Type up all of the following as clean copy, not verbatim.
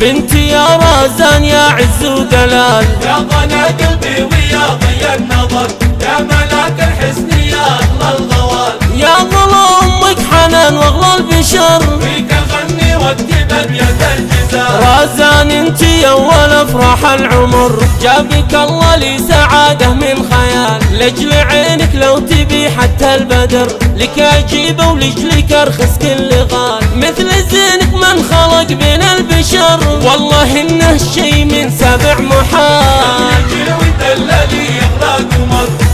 بنتي يا رازان يا عز ودلال، يا ضنا قلبي ويا ضي النظر، يا ملاك الحسن يا اغلى الغوال، يا ظل امك حنان واغلى البشر، فيك اغني واكتب ابيات الجزال. رازان انتي اول افراح العمر، جابك الله لي سعاده من خيال، لاجل عينك لو تبي حتى البدر، لك اجيبه ولجلك ارخص كل غال، مثل زينك من خلق بين البشر، والله انه شي من سبع محال.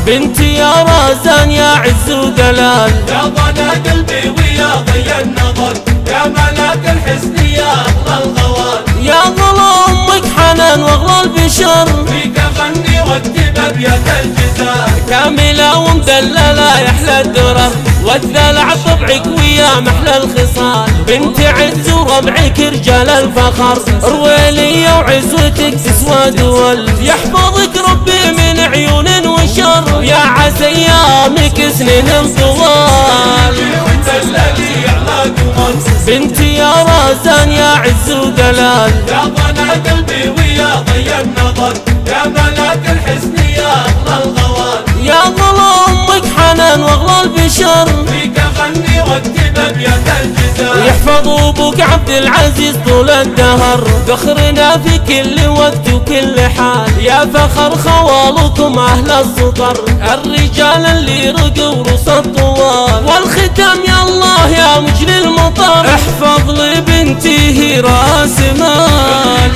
بنتي يا رازان يا عز ودلال، يا ضنا قلبي ويا ضي النظر، يا ملاك الحسن يا اغلى الغوال، يا ظل امك حنان واغلى البشر، فيك اغني واكتب ابيات الجزال. كاملة ومدللة يحلى الدرر، والدلع طبعك ويا محلى الخصال، بنت عز وربعك رجال الفخر، رويلية وعزوتك تسوى دول، يحفظك ربي من عيون وشر، يا عسى ايامك سنين طوال. بنتي يا رازان يا عز ودلال، يا ضنا قلبي ويا ضي النظر، يا ملاك الحسن يا اغلى الغوال، يا ظل امك حنان واغلى البشر، فيك اغني واكتب ابيات الجزال. ويحفظ ابوك عبد العزيز طول الدهر، فخرنا في كل وقت وكل حال، يا فخر خوالكم اهل السطر، الرجال اللي رقوا رؤوس الطوال، والختام يا الله يا مجري المطر، احفظ لبنتي هي راس مال.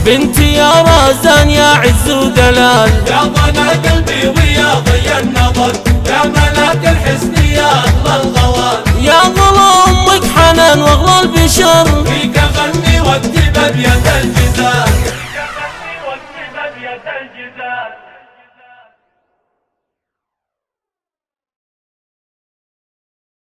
بنتي يا رازان يا عز ودلال، يا ضنا قلبي ويا ضي النظر، يا ملاك الحسن يا اغلى الغوال، يا ظل امك حنان واغلى البشر، فيك اغني واكتب ابيات الجزال. واكتب ابيات الجزال.